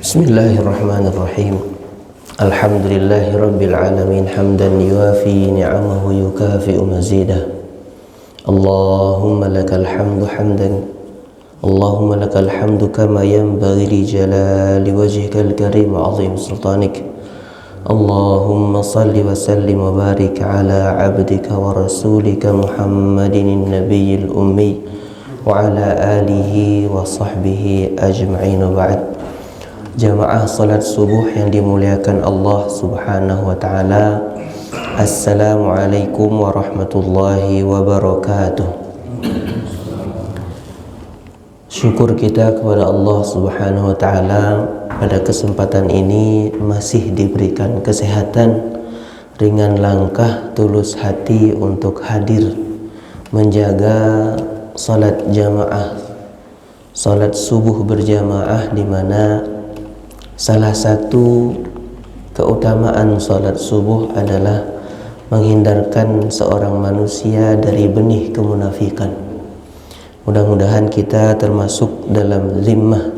Bismillahirrahmanirrahim. Alhamdulillahi rabbil alamin hamdan yuafi ni'amahu yukafi'u mazidah. Allahumma lakal hamdu hamdan Allahumma lakal hamdu kama yanbaghi li jalali wajhikal karim wa 'azim sultanik. Allahumma salli wa sallim wa barik ala 'abdika wa rasulika Muhammadin nabiyil ummi wa ala alihi wa sahbihi ajma'in wa ba'd. Jamaah salat subuh yang dimuliakan Allah subhanahu wa ta'ala, Assalamualaikum warahmatullahi wabarakatuh. Syukur kita kepada Allah subhanahu wa ta'ala, pada kesempatan ini masih diberikan kesehatan, ringan langkah, tulus hati untuk hadir menjaga salat jamaah, salat subuh berjamaah, di mana salah satu keutamaan salat subuh adalah menghindarkan seorang manusia dari benih kemunafikan. Mudah-mudahan kita termasuk dalam zimmah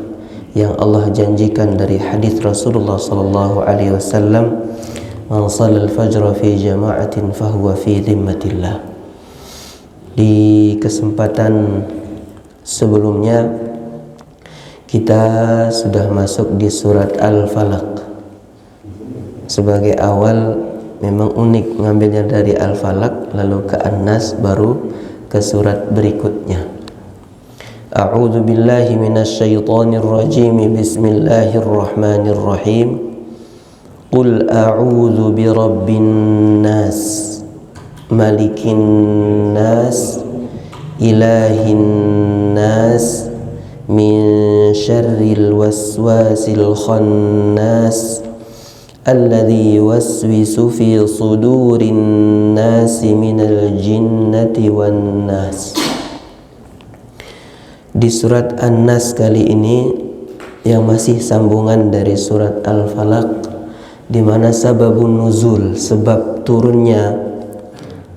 yang Allah janjikan dari hadis Rasulullah sallallahu alaihi wasallam, "Man shallal fajra fi jama'atin fahuwa fi zimmatillah." Di kesempatan sebelumnya kita sudah masuk di surat Al-Falaq. Sebagai awal memang unik mengambilnya dari Al-Falaq lalu ke An-Nas baru ke surat berikutnya. A'udzu billahi minasyaitonir rajim. Bismillahirrahmanirrahim. Qul a'udzu birabbin nas, malikin nas, ilahin nas, min syarril waswasil khannas, alladzi yuwaswisu fi sudurin nasi minal jinnati wan nas. Di surat An-Nas kali ini yang masih sambungan dari surat Al-Falaq, di mana sababun nuzul, sebab turunnya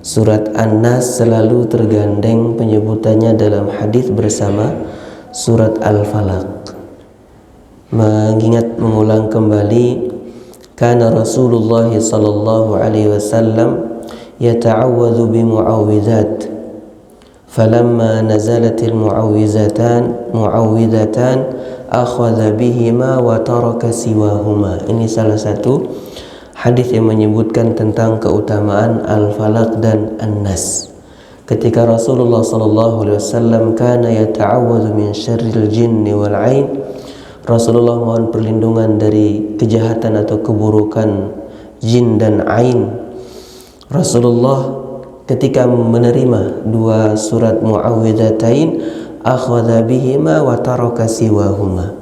surat An-Nas selalu tergandeng penyebutannya dalam hadis bersama surat Al-Falaq. Mengulang kembali, kana Rasulullah sallallahu alaihi wasallam yata'awwadhu bi mu'awwidzat, falamma nazalatil mu'awwidhatan akhadha bihima wa taraka siwahuma. Ini salah satu hadis yang menyebutkan tentang keutamaan Al-Falaq dan An-Nas. Ketika Rasulullah sallallahu alaihi wasallam kana yata'awwadhu min syarril jinni wal 'ain, Rasulullah mohon perlindungan dari kejahatan atau keburukan jin dan ain. Rasulullah ketika menerima dua surat mu'awwidzatain, akhadha bihima wa taraka siwahuma.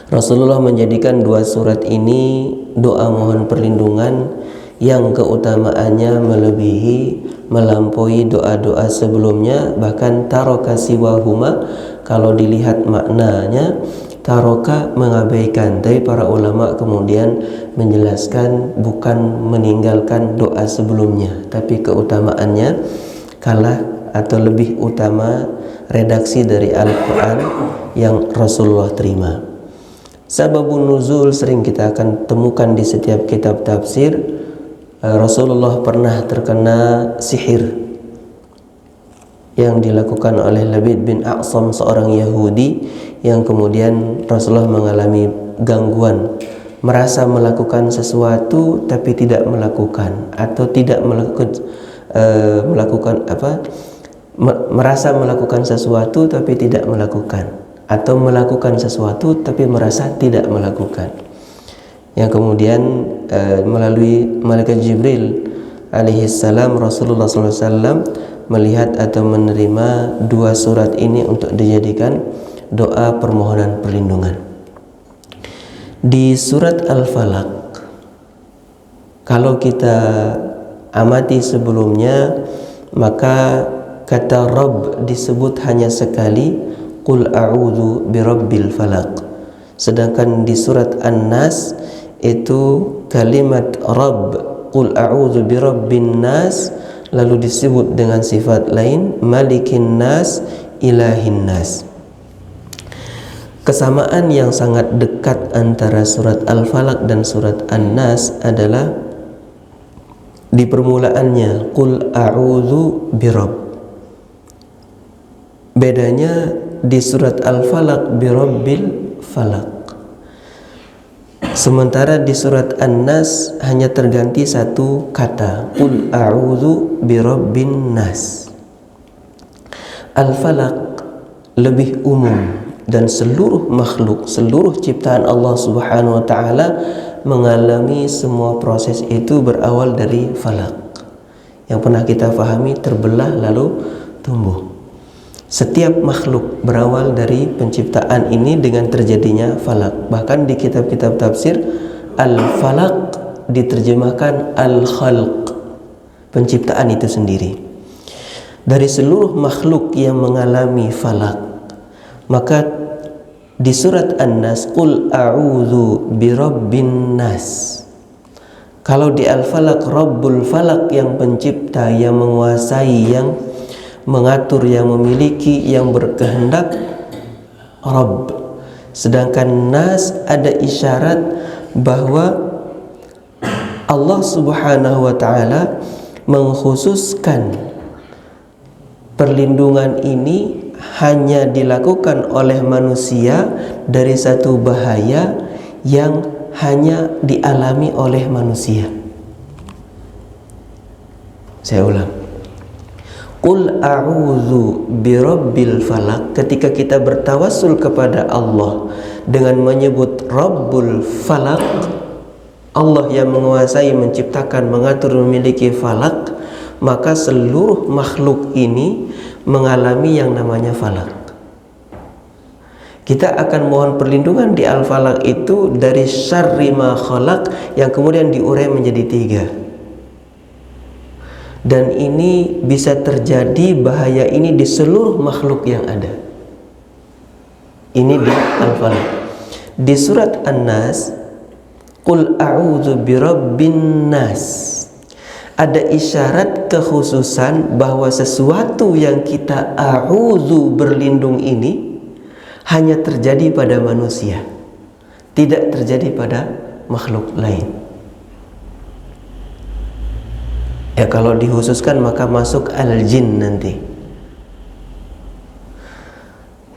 Rasulullah menjadikan dua surat ini doa mohon perlindungan yang keutamaannya melampaui doa-doa sebelumnya. Bahkan taraka siwahuma, kalau dilihat maknanya, taroka mengabaikan, tapi para ulama kemudian menjelaskan bukan meninggalkan doa sebelumnya, tapi keutamaannya kalah atau lebih utama redaksi dari Al-Quran yang Rasulullah terima. Sababun nuzul sering kita akan temukan di setiap kitab tafsir. Rasulullah pernah terkena sihir yang dilakukan oleh Labid bin A'sam, seorang Yahudi, yang kemudian Rasulullah mengalami gangguan, merasa melakukan sesuatu tapi tidak melakukan, atau tidak merasa melakukan sesuatu tapi tidak melakukan, atau melakukan sesuatu tapi merasa tidak melakukan. Yang kemudian melalui malaikat Jibril alaihi salam, Rasulullah SAW melihat atau menerima dua surat ini untuk dijadikan doa permohonan perlindungan. Di surat Al-Falaq, kalau kita amati sebelumnya, maka kata Rabb disebut hanya sekali, Qul a'udzu birabbil falaq. Sedangkan di surat An-Nas itu kalimat Rabb, Qul a'udzu birabbin nas, lalu disebut dengan sifat lain, Malikin nas, Ilahin nas. Kesamaan yang sangat dekat antara surat Al-Falaq dan surat An-Nas adalah di permulaannya Qul a'udzu birabb. Bedanya di surat Al-Falaq birabbil falaq, sementara di surat An-Nas hanya terganti satu kata, Qul a'udzu birabbin nas. Al-Falaq lebih umum dan seluruh makhluk, seluruh ciptaan Allah Subhanahu wa taala mengalami semua proses itu berawal dari falak. Yang pernah kita fahami terbelah lalu tumbuh. Setiap makhluk berawal dari penciptaan ini dengan terjadinya falak. Bahkan di kitab-kitab tafsir al-falaq diterjemahkan al-khalq, penciptaan itu sendiri. Dari seluruh makhluk yang mengalami falak, maka di surat An-Nas Qul a'udzu birabbin nas. Kalau di Al-Falaq Rabbul Falaq, yang pencipta, yang menguasai, yang mengatur, yang memiliki, yang berkehendak, Rabb. Sedangkan Nas ada isyarat bahwa Allah Subhanahu wa taala mengkhususkan perlindungan ini hanya dilakukan oleh manusia dari satu bahaya yang hanya dialami oleh manusia. Saya ulang. Qul a'udzu birabbil falaq. Ketika kita bertawassul kepada Allah dengan menyebut Rabbul Falaq, Allah yang menguasai, menciptakan, mengatur, memiliki falak, maka seluruh makhluk ini mengalami yang namanya falak. Kita akan mohon perlindungan di Al-Falaq itu dari syarri ma khalaq, yang kemudian diurai menjadi 3. Dan ini bisa terjadi, bahaya ini di seluruh makhluk yang ada. Ini di Al-Falaq. Di surat An-Nas Qul a'udzu birabbin nas, ada isyarat kekhususan bahwa sesuatu yang kita a'udzu, berlindung, ini hanya terjadi pada manusia, tidak terjadi pada makhluk lain. Ya, kalau dikhususkan maka masuk al-jin nanti.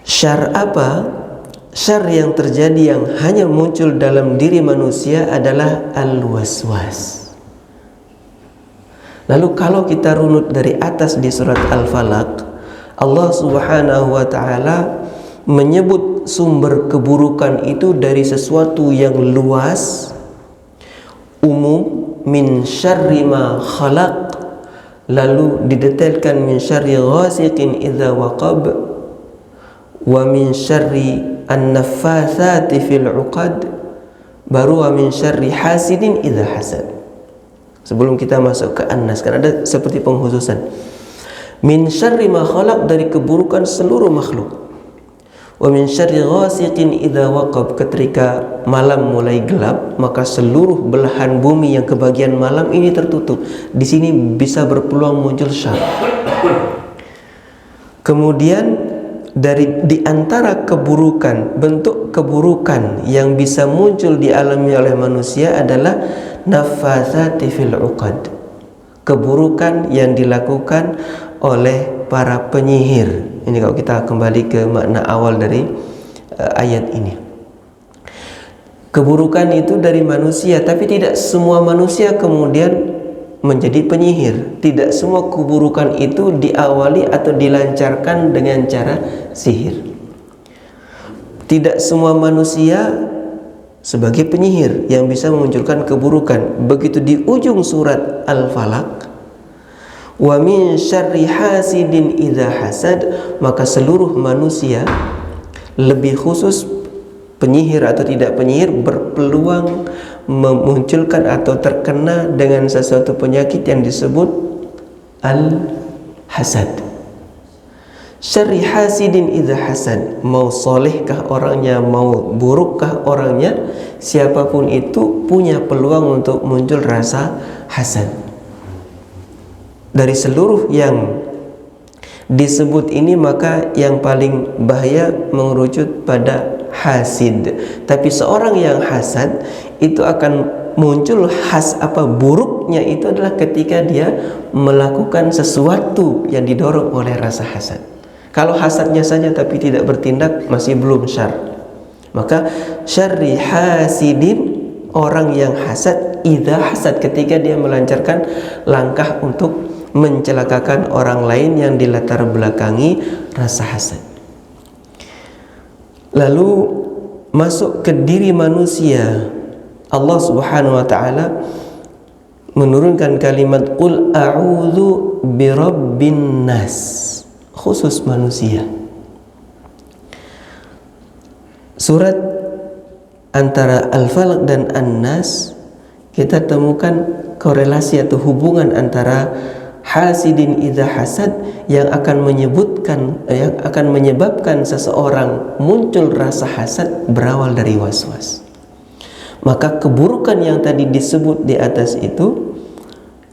Syar apa? Syar yang terjadi yang hanya muncul dalam diri manusia adalah al-waswas. Lalu kalau kita runut dari atas di surat Al-Falaq, Allah Subhanahu wa taala menyebut sumber keburukan itu dari sesuatu yang luas, umum, min syarri ma khalaq, lalu didetailkan min syarri ghasiqin idza waqab, wa min syarri an-naffatsati fil 'uqad, baru wa min syarri hasidin idza hasad. Sebelum kita masuk ke An-Nas, kan ada seperti pengkhususan. Min syarri ma khalaq, dari keburukan seluruh makhluk. Wa min syarri ghasiqin idza waqab, ketika malam mulai gelap maka seluruh belahan bumi yang kebagian malam ini tertutup. Di sini bisa berpeluang muncul syar. Kemudian di antara keburukan, bentuk keburukan yang bisa muncul dialami oleh manusia adalah naffatsati fil 'uqad, keburukan yang dilakukan oleh para penyihir. Ini kalau kita kembali ke makna awal dari ayat ini. Keburukan itu dari manusia, tapi tidak semua manusia kemudian menjadi penyihir. Tidak semua keburukan itu diawali atau dilancarkan dengan cara sihir. Tidak semua manusia sebagai penyihir yang bisa memunculkan keburukan. Begitu di ujung surat Al-Falaq, wa min syarri hasidin idza hasad, maka seluruh manusia, lebih khusus penyihir atau tidak penyihir, berpeluang memunculkan atau terkena dengan sesuatu penyakit yang disebut al-hasad. Syarri hasidin idza hasad, mau solehkah orangnya, mau burukkah orangnya, siapapun itu punya peluang untuk muncul rasa hasad. Dari seluruh yang disebut ini, maka yang paling bahaya mengerucut pada hasid. Tapi seorang yang hasad itu akan muncul buruknya itu adalah ketika dia melakukan sesuatu yang didorong oleh rasa hasad. Kalau hasadnya saja tapi tidak bertindak masih belum syarr. Maka syarri hasidin, orang yang hasad, idza hasad, ketika dia melancarkan langkah untuk mencelakakan orang lain yang dilatar belakangi rasa hasad. Lalu masuk ke diri manusia, Allah Subhanahu wa taala menurunkan kalimat qul a'udzu birabbin nas, khusus manusia. Surat antara Al-Falaq dan An-Nas kita temukan korelasi atau hubungan antara hasidin idza hasad yang akan menyebabkan seseorang muncul rasa hasad berawal dari waswas. Maka keburukan yang tadi disebut di atas itu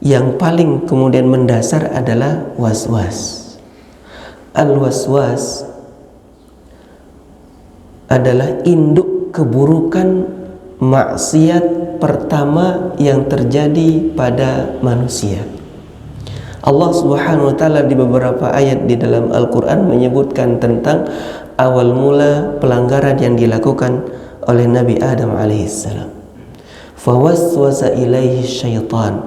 yang paling kemudian mendasar adalah waswas. Al-waswas adalah induk keburukan maksiat pertama yang terjadi pada manusia. Allah Subhanahu wa taala di beberapa ayat di dalam Al-Qur'an menyebutkan tentang awal mula pelanggaran yang dilakukan oleh Nabi Adam alaihissalam. Fawaswasa ilaihi syaitan.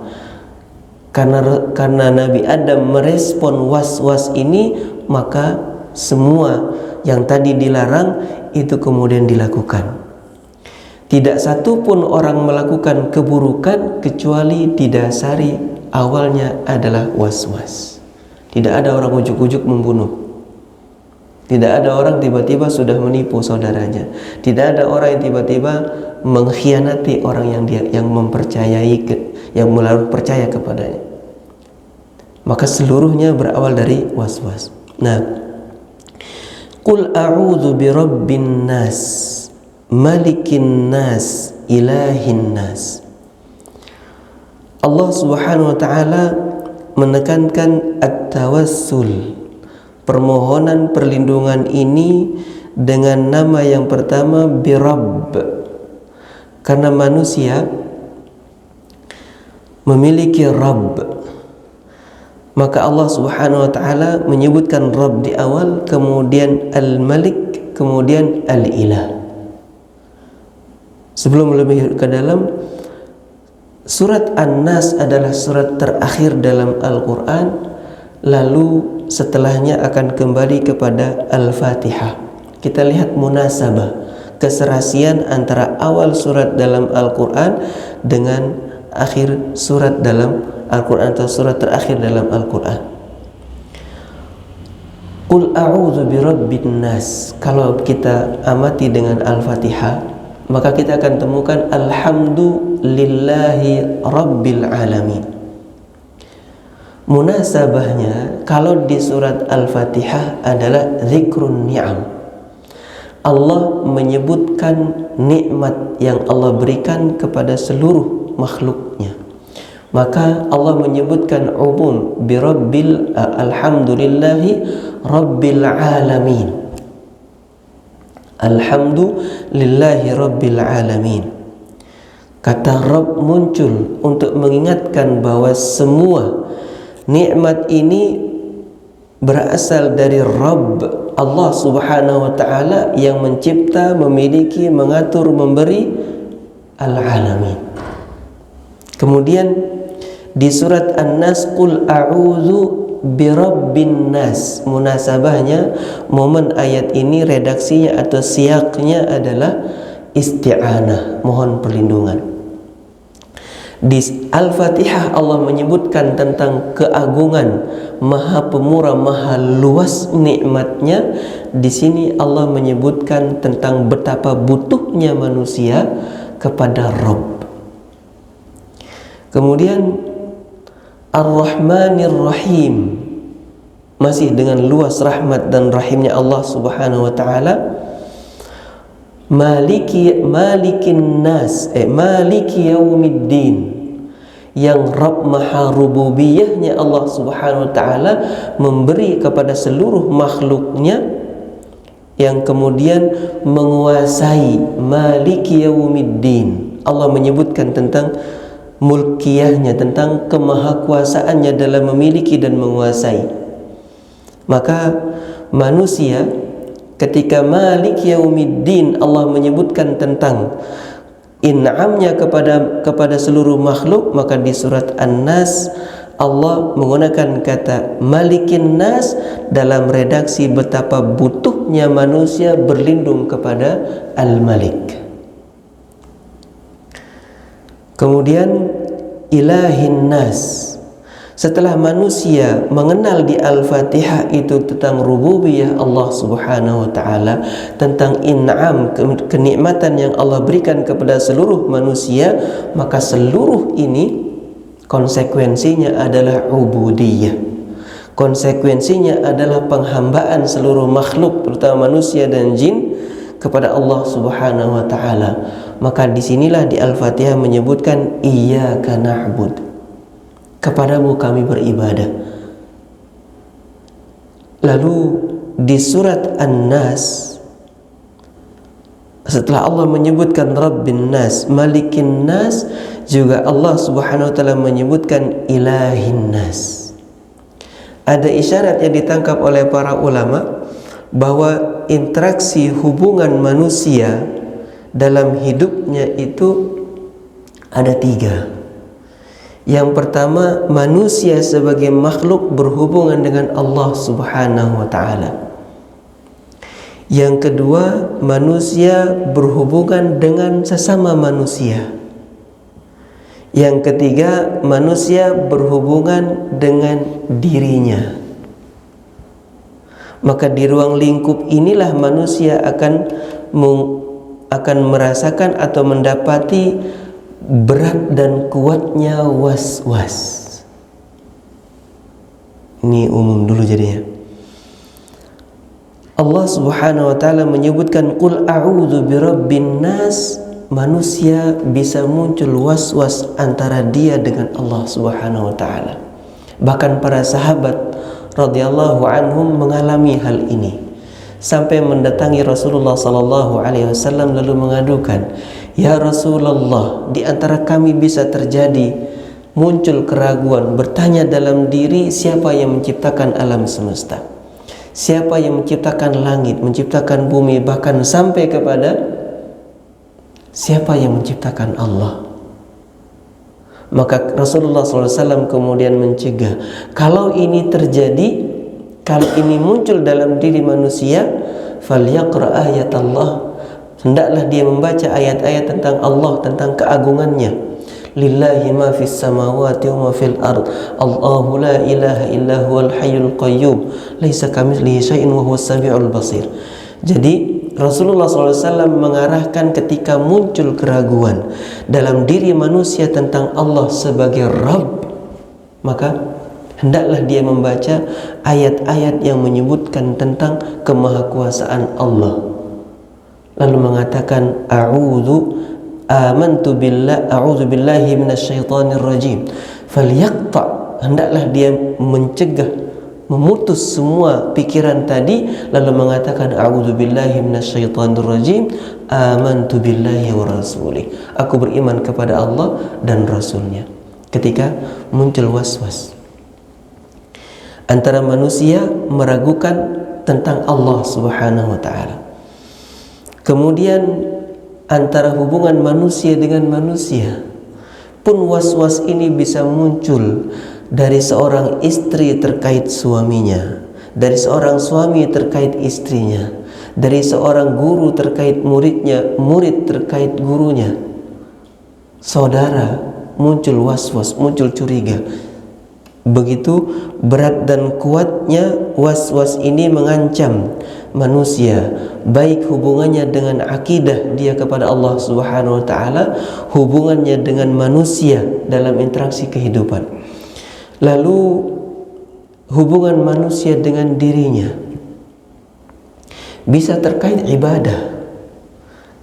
Karena Nabi Adam merespon was-was ini, maka semua yang tadi dilarang itu kemudian dilakukan. Tidak satu pun orang melakukan keburukan kecuali didasari awalnya adalah was-was. Tidak ada orang ujuk-ujuk membunuh. Tidak ada orang tiba-tiba sudah menipu saudaranya. Tidak ada orang yang tiba-tiba mengkhianati orang yang menaruh percaya kepadanya. Maka seluruhnya berawal dari was-was. Nah, qul a'udzu birabbin nas, malikin nas, ilahin nas. Allah Subhanahu wa taala menekankan at-tawassul, permohonan perlindungan ini dengan nama yang pertama birabb. Karena manusia memiliki Rabb, maka Allah Subhanahu wa taala menyebutkan Rabb di awal, kemudian Al-Malik, kemudian Al-Ilah. Sebelum lebih ke dalam, surat An-Nas adalah surat terakhir dalam Al-Quran, lalu setelahnya akan kembali kepada Al-Fatihah. Kita lihat munasabah, keserasian antara awal surat dalam Al-Quran dengan akhir surat dalam Al-Quran atau surat terakhir dalam Al-Quran. Qul a'udzu birabbin nas. Kalau kita amati dengan Al-Fatihah, maka kita akan temukan alhamdulillahi rabbil alamin. Munasabahnya kalau di surat Al-Fatihah adalah zikrun ni'am. Allah menyebutkan nikmat yang Allah berikan kepada seluruh makhluknya. Maka Allah menyebutkan umum birabbil alhamdulillahi rabbil alamin. Alhamdulillahi rabbil alamin. Kata Rabb muncul untuk mengingatkan bahwa semua nikmat ini berasal dari Rabb, Allah Subhanahu wa taala yang mencipta, memiliki, mengatur, memberi, al-alamin. Kemudian di surat An-Nas qul a'udzu birabbin nas. Munasabahnya momen ayat ini, redaksinya atau siaknya adalah isti'anah, mohon perlindungan. Di Al-Fatihah Allah menyebutkan tentang keagungan, maha pemurah, maha luas nikmatnya. Di sini Allah menyebutkan tentang betapa butuhnya manusia kepada Rabb. Kemudian Ar-Rahmanir Rahim, masih dengan luas rahmat dan rahimnya Allah Subhanahu wa taala. Malikin nas, maliki yaumiddin, yang Rabb maha rububiyahnya Allah Subhanahu wa taala memberi kepada seluruh makhluknya yang kemudian menguasai, Maliki Yaumiddin. Allah menyebutkan tentang mulkiyahnya, tentang kemahakuasaannya dalam memiliki dan menguasai. Maka manusia ketika Malik Yaumiddin, Allah menyebutkan tentang in'amnya kepada seluruh makhluk, maka di surat An-Nas Allah menggunakan kata Malikin Nas dalam redaksi betapa butuhnya manusia berlindung kepada Al-Malik. Kemudian Ilahin Nas, setelah manusia mengenal di Al-Fatihah itu tentang rububiyah Allah Subhanahu wa taala, tentang in'am, kenikmatan yang Allah berikan kepada seluruh manusia, maka seluruh ini konsekuensinya adalah ubudiyah. Konsekuensinya adalah penghambaan seluruh makhluk, terutama manusia dan jin, kepada Allah Subhanahu wa taala. Maka disinilah di Al-Fatihah menyebutkan iyyaka na'bud, kepadamu kami beribadah. Lalu di surat An-Nas, setelah Allah menyebutkan Rabbin Nas, Malikin Nas, juga Allah Subhanahu wa taala menyebutkan Ilahin Nas. Ada isyarat yang ditangkap oleh para ulama bahwa interaksi hubungan manusia dalam hidupnya itu ada 3. Yang pertama, manusia sebagai makhluk berhubungan dengan Allah Subhanahu wa taala. Yang kedua, manusia berhubungan dengan sesama manusia. Yang ketiga, manusia berhubungan dengan dirinya. Maka di ruang lingkup inilah manusia akan merasakan atau mendapati berat dan kuatnya was-was. Ini umum dulu jadinya. Allah Subhanahu wa taala menyebutkan qul a'udzu birabbin nas. Manusia bisa muncul was-was antara dia dengan Allah Subhanahu wa taala. Bahkan para sahabat radhiyallahu anhum mengalami hal ini sampai mendatangi Rasulullah sallallahu alaihi wasallam lalu mengadukan, "Ya Rasulullah, di antara kami bisa terjadi muncul keraguan, bertanya dalam diri, siapa yang menciptakan alam semesta? Siapa yang menciptakan langit, menciptakan bumi, bahkan sampai kepada siapa yang menciptakan Allah?" Maka Rasulullah SAW kemudian mencegah, kalau ini terjadi, kalau ini muncul dalam diri manusia, falyaqra ayat Allah, hendaklah dia membaca ayat-ayat tentang Allah, tentang keagungannya. Lillahi ma fis samawati wa ma fil ard, Allahu la ilaha illa huwal hayyul qayyum, laisa kamitslihi syai'un wa huwas samiul basir. Jadi Rasulullah SAW mengarahkan ketika muncul keraguan dalam diri manusia tentang Allah sebagai Rabb, maka hendaklah dia membaca ayat-ayat yang menyebutkan tentang kemahakuasaan Allah. Lalu mengatakan amantu billahi minasyaitonir rajim. Falyaqta, hendaklah dia mencegah, memutus semua pikiran tadi, lalu mengatakan a'udzubillahi minasyaitonir rajim, amantu billahi wa rasulih, aku beriman kepada Allah dan Rasulnya. Ketika muncul was-was antara manusia meragukan tentang Allah Subhanahu wa taala, kemudian antara hubungan manusia dengan manusia pun was-was ini bisa muncul dari seorang istri terkait suaminya, dari seorang suami terkait istrinya, dari seorang guru terkait muridnya, murid terkait gurunya. Saudara, muncul was-was, muncul curiga. Begitu berat dan kuatnya was-was ini mengancam manusia, baik hubungannya dengan akidah dia kepada Allah Subhanahu wa taala, hubungannya dengan manusia dalam interaksi kehidupan. Lalu hubungan manusia dengan dirinya bisa terkait ibadah.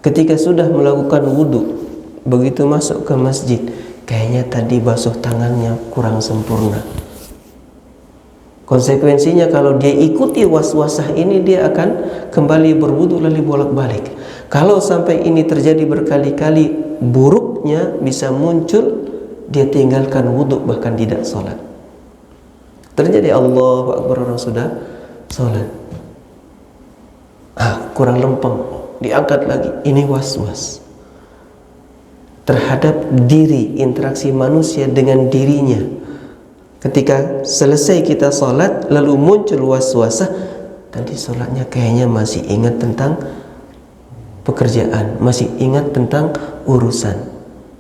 Ketika sudah melakukan wudhu, begitu masuk ke masjid, kayaknya tadi basuh tangannya kurang sempurna. Konsekuensinya kalau dia ikuti waswasah ini, dia akan kembali berwudu lalu bolak-balik. Kalau sampai ini terjadi berkali-kali, buruknya bisa muncul, dia tinggalkan wudu bahkan tidak sholat. Terjadi Allahu Akbar, orang sudah sholat, kurang lempeng, diangkat lagi. Ini was-was terhadap diri, interaksi manusia dengan dirinya. Ketika selesai kita sholat lalu muncul was-wasah, tadi sholatnya kayaknya masih ingat tentang pekerjaan, masih ingat tentang urusan,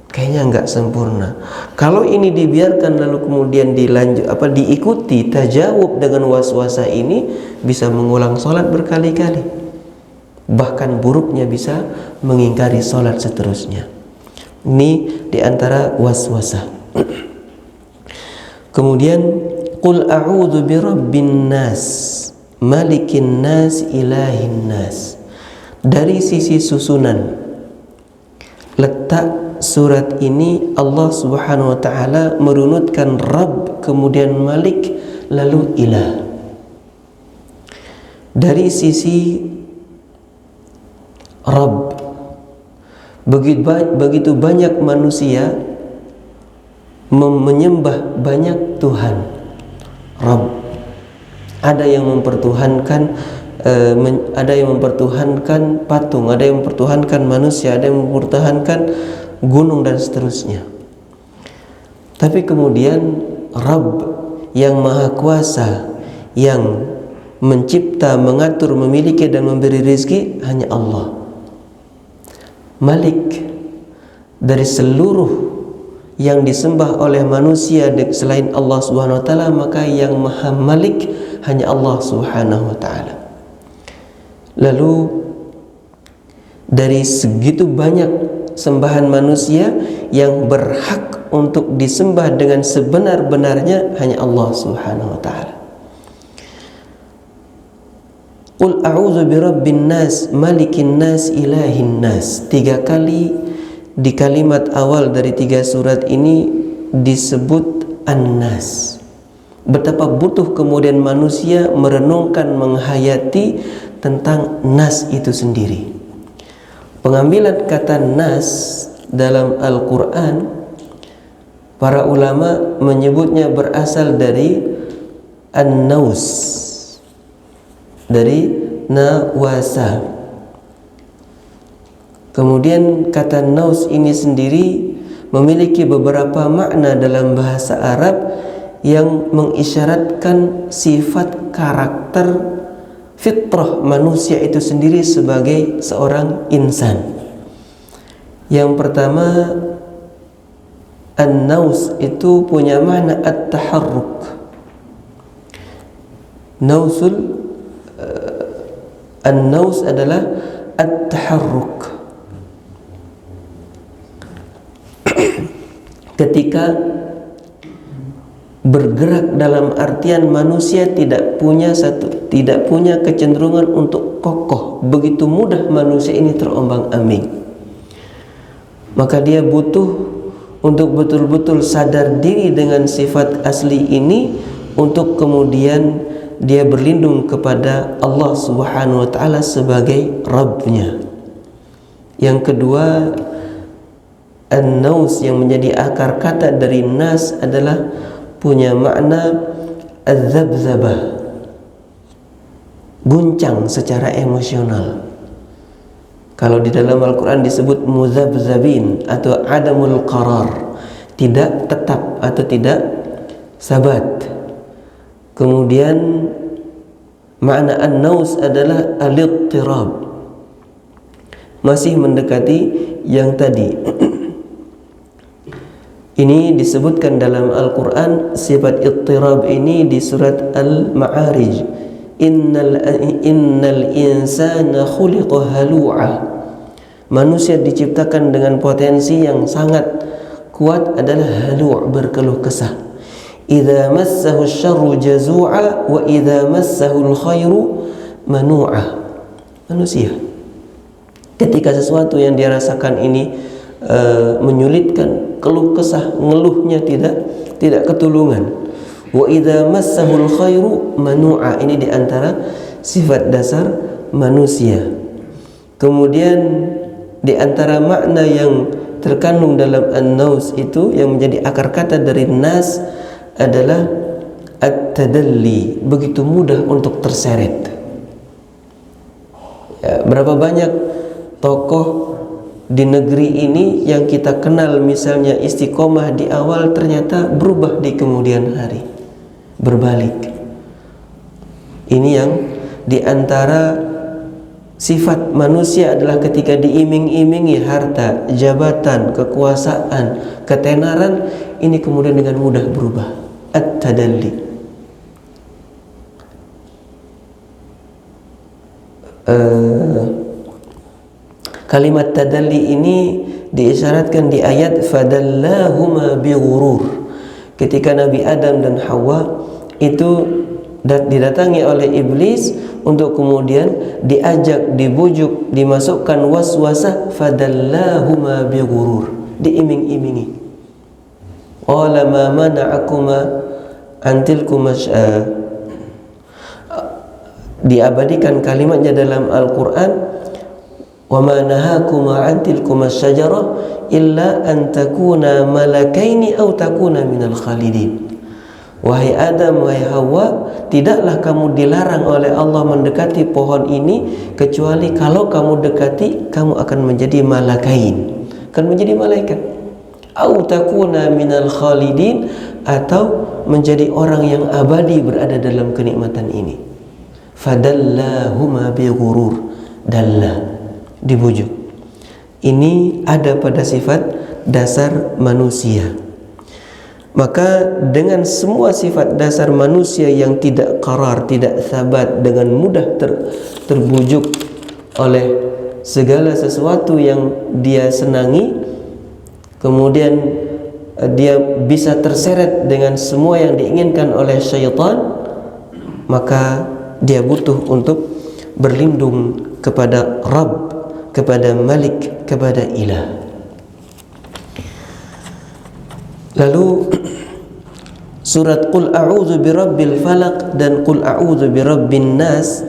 kayaknya nggak sempurna. Kalau ini dibiarkan lalu kemudian diikuti tajawub dengan was-wasah ini, bisa mengulang sholat berkali-kali, bahkan buruknya bisa mengingkari sholat seterusnya. Ini diantara was-wasah. Kemudian qul a'udzu birabbin nas malikin nas ilahin nas. Dari sisi susunan letak surat ini, Allah Subhanahu wa taala merunutkan Rabb, kemudian Malik, lalu Ilah. Dari sisi Rabb, begitu banyak manusia menyembah banyak Tuhan. Rabb, ada yang mempertuhankan patung, ada yang mempertuhankan manusia, ada yang mempertuhankan gunung dan seterusnya. Tapi kemudian Rabb yang maha kuasa, yang mencipta, mengatur, memiliki dan memberi rezeki hanya Allah. Malik, dari seluruh yang disembah oleh manusia selain Allah Subhanahu wa taala, maka yang maha malik hanya Allah Subhanahu wa taala. Lalu dari segitu banyak sembahan manusia, yang berhak untuk disembah dengan sebenar-benarnya hanya Allah Subhanahu wa taala. Qul a'udzu birabbin nas malikin nas ilahin nas. 3 kali di kalimat awal dari 3 surat ini disebut An-Nas. Betapa butuh kemudian manusia merenungkan, menghayati tentang Nas itu sendiri. Pengambilan kata Nas dalam Al-Quran, para ulama menyebutnya berasal dari An-Naus, dari Nawasa. Kemudian kata naus ini sendiri memiliki beberapa makna dalam bahasa Arab yang mengisyaratkan sifat karakter fitrah manusia itu sendiri sebagai seorang insan. Yang pertama, an-naus itu punya makna at-taharruk. An-naus adalah at-taharruk. Ketika bergerak dalam artian manusia tidak punya kecenderungan untuk kokoh, begitu mudah manusia ini terombang-ambing. Maka dia butuh untuk betul-betul sadar diri dengan sifat asli ini, untuk kemudian dia berlindung kepada Allah Subhanahu wa taala sebagai Rabbnya. Yang kedua, An-Naus yang menjadi akar kata dari nas adalah punya makna az-zabzabah, guncang secara emosional. Kalau di dalam Al-Quran disebut muzabzabin atau adamul qarar, tidak tetap atau tidak sabat. Kemudian makna An-Naus adalah al-ittirab, masih mendekati yang tadi. Ini disebutkan dalam Al-Quran, sifat ittirab ini di surat Al-Ma'arij. Innal insana khuliqa halu'a. Manusia diciptakan dengan potensi yang sangat kuat adalah halu', berkeluh kesah. Idza massahu syarru jazu'a wa idza massahu khairu manu'a. Manusia ketika sesuatu yang dia rasakan ini menyulitkan, keluh kesah, ngeluhnya tidak ketulungan. Wa idza massahul khairu manu'a. Ini di antara sifat dasar manusia. Kemudian di antara makna yang terkandung dalam an-naus itu yang menjadi akar kata dari nas adalah at-tadalli, begitu mudah untuk terseret. Ya, berapa banyak tokoh di negeri ini yang kita kenal misalnya istiqomah di awal ternyata berubah di kemudian hari, berbalik. Ini yang di antara sifat manusia adalah ketika diiming-imingi harta, jabatan, kekuasaan, ketenaran, ini kemudian dengan mudah berubah. At-tadalli. Kalimat tadalli ini diisyaratkan di ayat fadallahuma bighurur. Ketika Nabi Adam dan Hawa itu didatangi oleh iblis untuk kemudian diajak, dibujuk, dimasukkan waswasah, fadallahuma bighurur, diiming-imingi. Qala ma mana'akuma antilkuma diabadikan kalimatnya dalam Al-Quran, wa ma nahakuma antilkuma syajarah illa an takuna malakaini aw takuna minal khalidin. Wahai Adam, wahai Hawa, tidaklah kamu dilarang oleh Allah mendekati pohon ini kecuali kalau kamu dekati kamu akan menjadi malakain, akan menjadi malaikat. Au takuna minal khalidin, atau menjadi orang yang abadi berada dalam kenikmatan ini. Fadallahuma bighurur, dalla, dibujuk. Ini ada pada sifat dasar manusia. Maka dengan semua sifat dasar manusia yang tidak qarar, tidak sabat, dengan mudah terbujuk oleh segala sesuatu yang dia senangi, kemudian dia bisa terseret dengan semua yang diinginkan oleh syaitan, maka dia butuh untuk berlindung kepada Rabb, kepada Malik, kepada Ilah. Lalu surat Qul a'udzu birabbil falaq dan Qul a'udzu birabbin nas,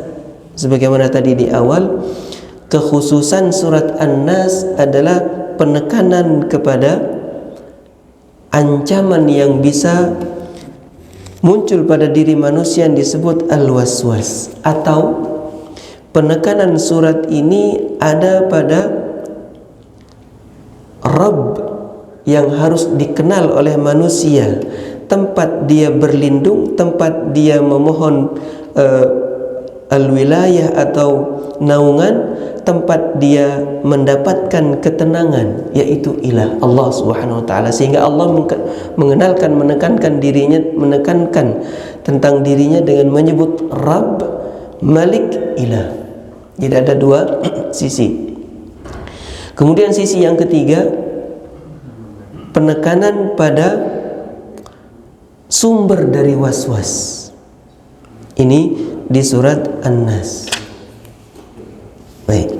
sebagaimana tadi di awal, kekhususan surat An-Nas adalah penekanan kepada ancaman yang bisa muncul pada diri manusia yang disebut al-waswas, atau penekanan surat ini ada pada Rabb yang harus dikenal oleh manusia, tempat dia berlindung, tempat dia memohon al-wilayah atau naungan, tempat dia mendapatkan ketenangan, yaitu Ilah, Allah Subhanahu wa taala. Sehingga Allah mengenalkan, menekankan dirinya, menekankan tentang dirinya dengan menyebut Rabb, Malik, Ilah. Jadi ada dua sisi. Kemudian sisi yang ketiga, penekanan pada sumber dari waswas. Ini di surat An-Nas. Baik.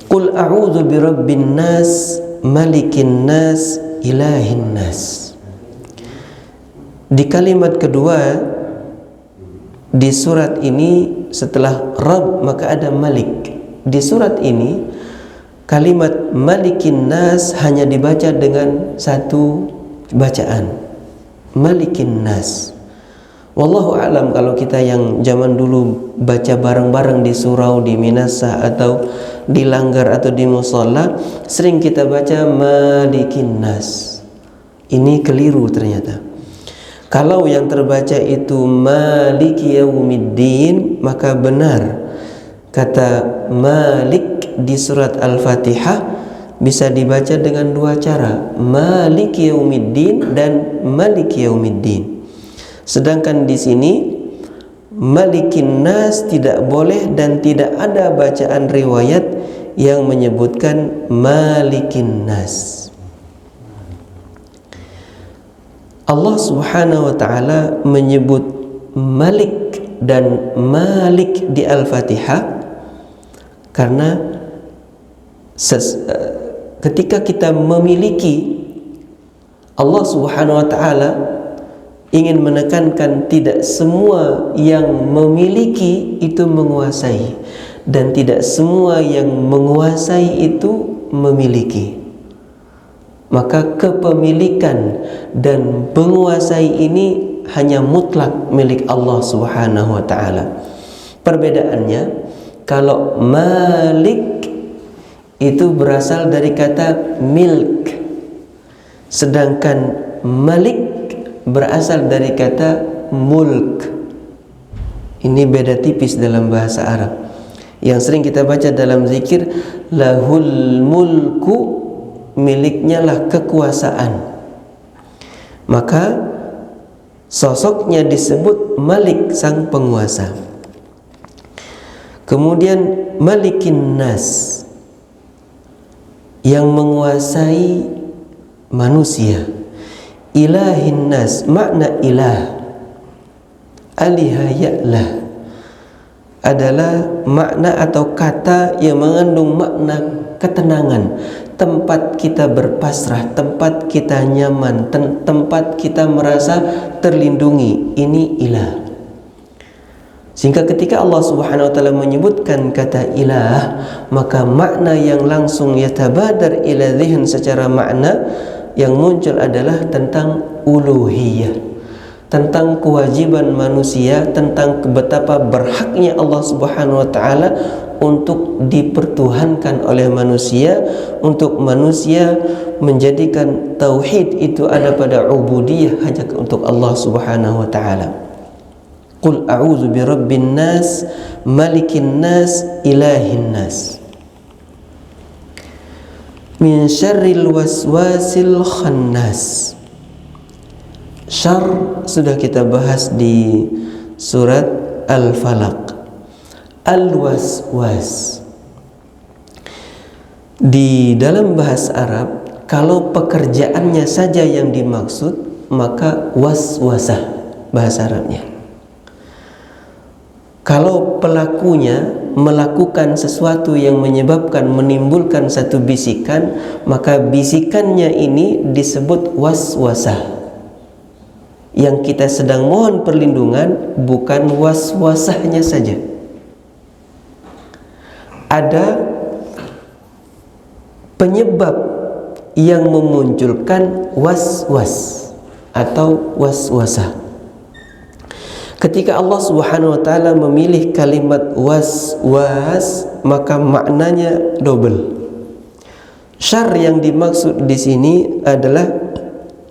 Qul a'udzu birabbin nas, malikin nas, ilahin nas. Di kalimat kedua di surat ini setelah Rabb maka ada Malik. Di surat ini kalimat Malikin Nas hanya dibaca dengan satu bacaan, Malikin Nas. Wallahu a'lam, kalau kita yang zaman dulu baca bareng-bareng di surau, di minasa, atau di langgar, atau di musalla, sering kita baca Malikin Nas. Ini keliru ternyata. Kalau yang terbaca itu Maliki Yaumiddin, maka benar kata Malik di surat Al-Fatihah bisa dibaca dengan dua cara, Maliki Yaumiddin dan Maliki Yaumiddin. Sedangkan di sini Malikin Nas tidak boleh, dan tidak ada bacaan riwayat yang menyebutkan Malikin Nas. Allah Subhanahu wa taala menyebut Malik dan Malik di Al-Fatihah karena ketika kita memiliki Allah Subhanahu wa taala, ingin menekankan tidak semua yang memiliki itu menguasai, dan tidak semua yang menguasai itu memiliki. Maka kepemilikan dan menguasai ini hanya mutlak milik Allah Subhanahu wa taala. Perbedaannya, kalau malik itu berasal dari kata milk, sedangkan malik berasal dari kata mulk. Ini beda tipis dalam bahasa Arab. Yang sering kita baca dalam zikir, lahul mulku, miliknya lah kekuasaan. Maka sosoknya disebut Malik, sang penguasa. Kemudian Malikin Nas, yang menguasai manusia. Ilahin Nas, makna ilah, aliha ya'lah, adalah makna atau kata yang mengandung makna ketenangan, tempat kita berpasrah, tempat kita nyaman, tempat kita merasa terlindungi. Ini ilah. Sehingga ketika Allah Subhanahu wa taala menyebutkan kata ilah, maka makna yang langsung yatabadar ila dhihn secara makna yang muncul adalah tentang uluhiyah, tentang kewajiban manusia, tentang betapa berhaknya Allah Subhanahu wa taala untuk dipertuhankan oleh manusia, untuk manusia menjadikan tauhid itu ada pada ubudiyah hanya untuk Allah Subhanahu wa taala. Qul a'udzu birabbin nas, malikin nas, ilahin nas, min syarril waswasil khannas. Syar sudah kita bahas di surat Al-Falaq. Al-waswas, di dalam bahasa Arab, kalau pekerjaannya saja yang dimaksud, maka waswasah bahasa Arabnya. Kalau pelakunya melakukan sesuatu yang menyebabkan, menimbulkan satu bisikan, maka bisikannya ini disebut waswasah. Yang kita sedang mohon perlindungan bukan waswasahnya saja. Ada penyebab yang memunculkan waswas atau waswasah. Ketika Allah Subhanahu wa taala memilih kalimat waswas, maka maknanya double. Syarr yang dimaksud di sini adalah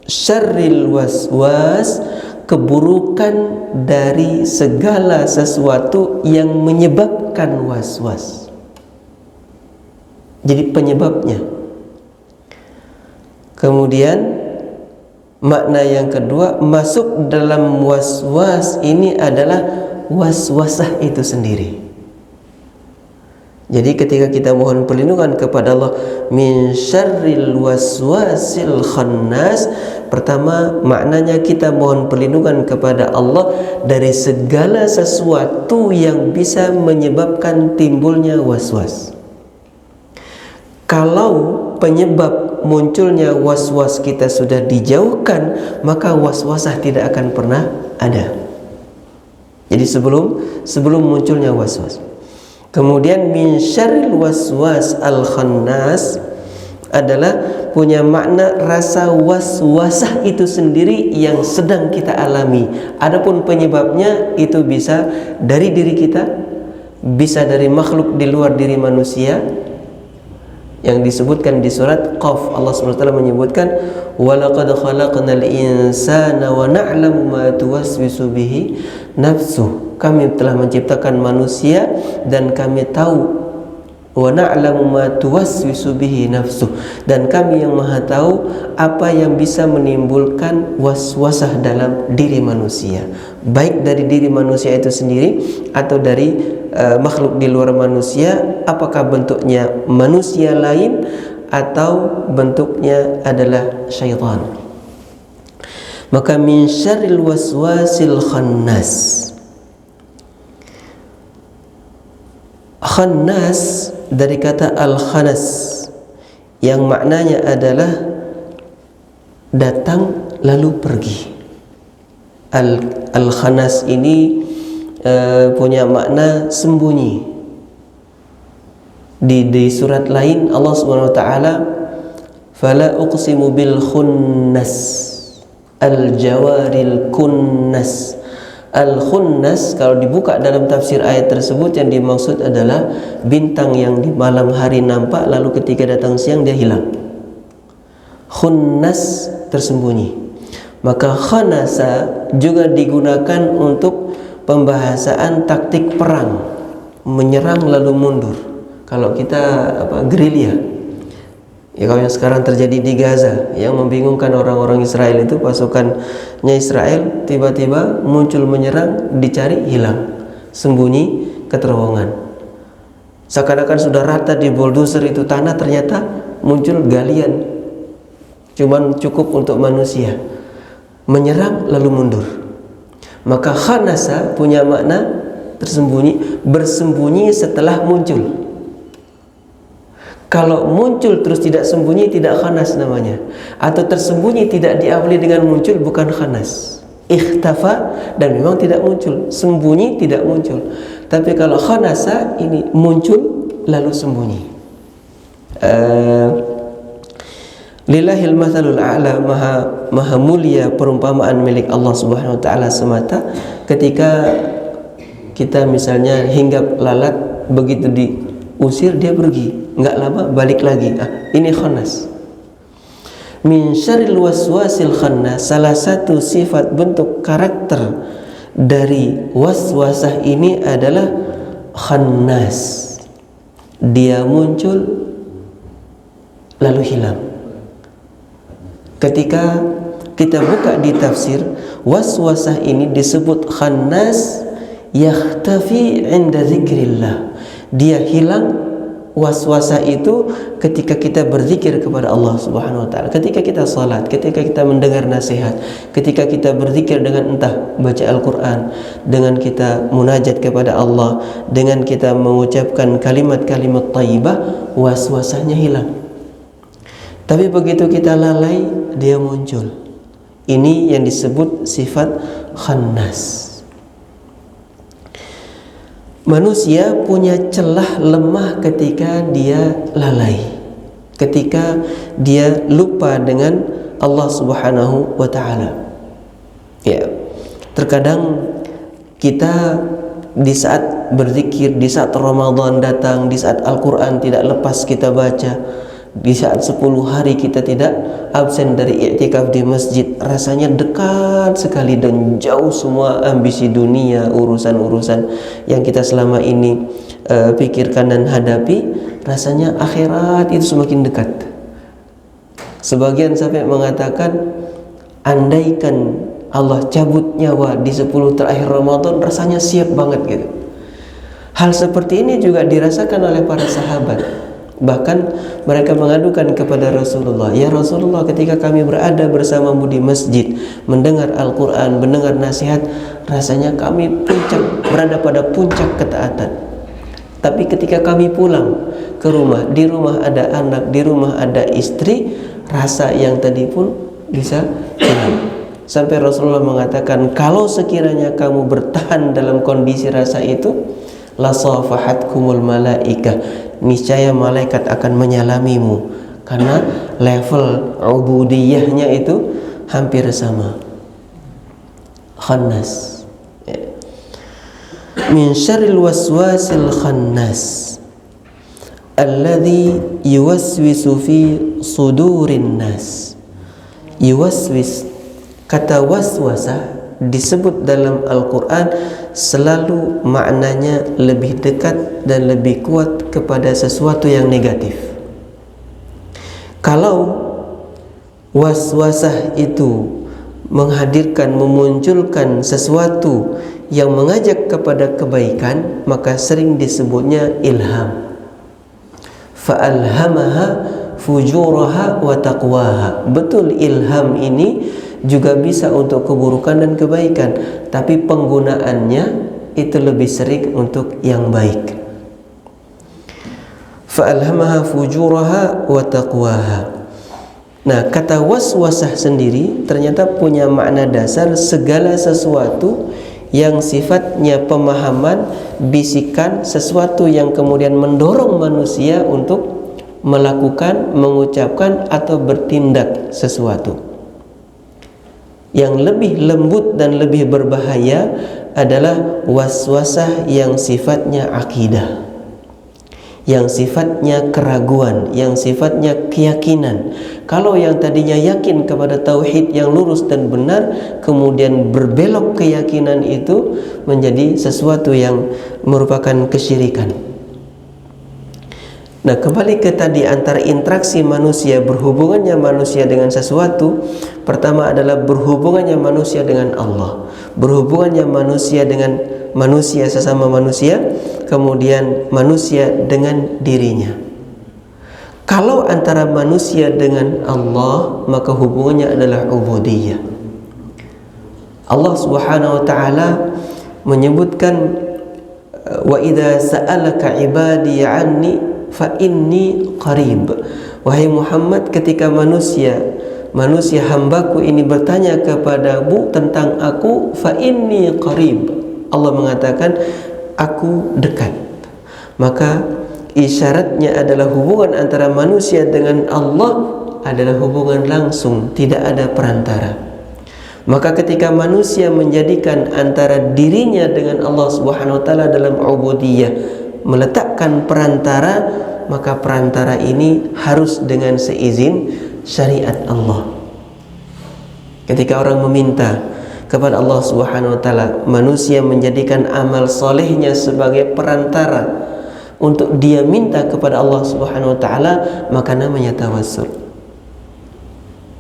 syarril waswas, keburukan dari segala sesuatu yang menyebabkan waswas. Jadi penyebabnya. Kemudian makna yang kedua, masuk dalam waswas ini adalah waswasah itu sendiri. Jadi ketika kita mohon perlindungan kepada Allah min syarril waswasil khannas, pertama maknanya kita mohon perlindungan kepada Allah dari segala sesuatu yang bisa menyebabkan timbulnya waswas. Kalau penyebab munculnya waswas kita sudah dijauhkan, maka waswasah tidak akan pernah ada. Jadi sebelum munculnya waswas. Kemudian min syarril waswas al khannas adalah punya makna rasa waswasah itu sendiri yang sedang kita alami. Adapun penyebabnya itu bisa dari diri kita, bisa dari makhluk di luar diri manusia, yang disebutkan di surat Qaf. Allah SWT menyebutkan walaqad khalaqnal insana wa na'lamu ma tuwaswisu bihi nafsuh. Kami telah menciptakan manusia dan kami tahu, wa na'lamu ma tuwaswisu bihi nafsuh, dan kami yang maha tahu apa yang bisa menimbulkan waswasah dalam diri manusia, baik dari diri manusia itu sendiri atau dari makhluk di luar manusia, apakah bentuknya manusia lain atau bentuknya adalah syaitan. Maka min syarril waswasil khannas. Khannas dari kata al-khanas yang maknanya adalah datang lalu pergi. Al-khanas ini punya makna sembunyi. Di surat lain Allah Subhanahu wa taala, fala uqsimu bil khunnas al-jawaril kunnas. Al-khunnas kalau dibuka dalam tafsir ayat tersebut, yang dimaksud adalah bintang yang di malam hari nampak lalu ketika datang siang dia hilang. Khunnas tersembunyi. Maka khanasa juga digunakan untuk pembahasan taktik perang, menyerang lalu mundur. Kalau kita gerilya. Ya, kalau yang sekarang terjadi di Gaza, yang membingungkan orang-orang Israel itu, pasukannya Israel tiba-tiba muncul menyerang, dicari hilang, sembunyi ke terowongan. Seakan-akan sudah rata di bulldozer itu tanah, ternyata muncul galian, cuman cukup untuk manusia, menyerang lalu mundur. Maka khanasa punya makna tersembunyi, bersembunyi setelah muncul. Kalau muncul terus tidak sembunyi, tidak khanas namanya. Atau tersembunyi tidak diawali dengan muncul, bukan khanas. Ikhtafa dan memang tidak muncul, sembunyi tidak muncul. Tapi kalau khanasa ini muncul lalu sembunyi. Lillahil mathalul a'la, maha mulia perumpamaan milik Allah Subhanahu wa taala semata. Ketika kita misalnya hinggap lalat, begitu diusir dia pergi, nggak lama balik lagi. Ini khannas. Min syarril waswasil khannas, salah satu sifat bentuk karakter dari waswasah ini adalah khannas. Dia muncul lalu hilang. Ketika kita buka di tafsir, waswasah ini disebut khannas yakhtafi 'inda dzikrillah. Dia hilang waswasah itu ketika kita berzikir kepada Allah Subhanahu wa taala, ketika kita salat, ketika kita mendengar nasihat, ketika kita berzikir dengan entah baca Al-Qur'an, dengan kita munajat kepada Allah, dengan kita mengucapkan kalimat-kalimat thayyibah, waswasahnya hilang. Tapi begitu kita lalai, dia muncul. Ini yang disebut sifat khannas. Manusia punya celah lemah ketika dia lalai, ketika dia lupa dengan Allah Subhanahu wa taala. Ya, terkadang kita di saat berzikir, di saat Ramadan datang, di saat Al-Quran tidak lepas kita baca, di saat 10 hari kita tidak absen dari i'tikaf di masjid, rasanya dekat sekali dan jauh semua ambisi dunia, urusan-urusan yang kita selama ini pikirkan dan hadapi, rasanya akhirat itu semakin dekat. Sebagian sampai mengatakan, andaikan Allah cabut nyawa di 10 terakhir Ramadan, rasanya siap banget gitu. Hal seperti ini juga dirasakan oleh para sahabat. Bahkan mereka mengadukan kepada Rasulullah, ya Rasulullah, ketika kami berada bersamamu di masjid, mendengar Al-Quran, mendengar nasihat, rasanya kami berada pada puncak ketaatan. Tapi ketika kami pulang ke rumah, di rumah ada anak, di rumah ada istri, rasa yang tadi pun bisa hilang. Sampai Rasulullah mengatakan, kalau sekiranya kamu bertahan dalam kondisi rasa itu, la safahatkumul malaikah, niscaya malaikat akan menyalamimu, karena level ubudiyahnya itu hampir sama. Khannas. Min syarril waswasil khannas alladhi yuwaswisu fi sudurin nas. Yuwaswis, kata waswasah disebut dalam Al-Quran selalu maknanya lebih dekat dan lebih kuat kepada sesuatu yang negatif. Kalau waswasah itu menghadirkan, memunculkan sesuatu yang mengajak kepada kebaikan, maka sering disebutnya ilham. Fa'alhamaha fujuraha wa taqwaha. Betul, ilham ini juga bisa untuk keburukan dan kebaikan, tapi penggunaannya itu lebih sering untuk yang baik. Fa'alhamaha fujuraha wa taqwaha. Nah, kata waswasah sendiri ternyata punya makna dasar segala sesuatu yang sifatnya pemahaman, bisikan, sesuatu yang kemudian mendorong manusia untuk melakukan, mengucapkan atau bertindak sesuatu. Yang lebih lembut dan lebih berbahaya adalah waswasah yang sifatnya akidah, yang sifatnya keraguan, yang sifatnya keyakinan. Kalau yang tadinya yakin kepada tauhid yang lurus dan benar, kemudian berbelok keyakinan itu menjadi sesuatu yang merupakan kesyirikan. Nah, kembali ke tadi, antara interaksi manusia, berhubungannya manusia dengan sesuatu, pertama adalah berhubungannya manusia dengan Allah, berhubungannya manusia dengan manusia sesama manusia, kemudian manusia dengan dirinya. Kalau antara manusia dengan Allah, maka hubungannya adalah ubudiyah. Allah Subhanahu wa taala menyebutkan, wa idza sa'alaka ibadi 'anni fa inni qarib. Wahai Muhammad, ketika manusia hambaku ini bertanya kepadamu tentang aku, fa inni qarib, Allah mengatakan aku dekat. Maka isyaratnya adalah hubungan antara manusia dengan Allah adalah hubungan langsung, tidak ada perantara. Maka ketika manusia menjadikan antara dirinya dengan Allah Subhanahu wa taala dalam ubudiyah, meletakkan perantara, maka perantara ini harus dengan seizin syariat Allah. Ketika orang meminta kepada Allah Subhanahu wa taala, manusia menjadikan amal solehnya sebagai perantara untuk dia minta kepada Allah Subhanahu wa taala, maka namanya tawassul.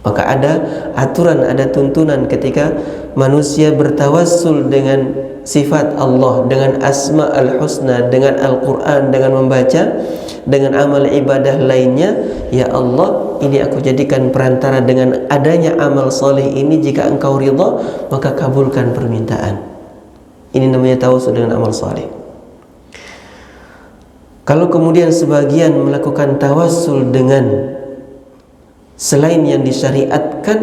Maka ada aturan, ada tuntunan ketika manusia bertawassul dengan sifat Allah, dengan asma al-husna, dengan Al-Quran, dengan membaca, dengan amal ibadah lainnya. Ya Allah, ini aku jadikan perantara dengan adanya amal soleh ini. Jika engkau ridha, maka kabulkan permintaan. Ini namanya tawassul dengan amal soleh. Kalau kemudian sebagian melakukan tawassul dengan selain yang disyariatkan,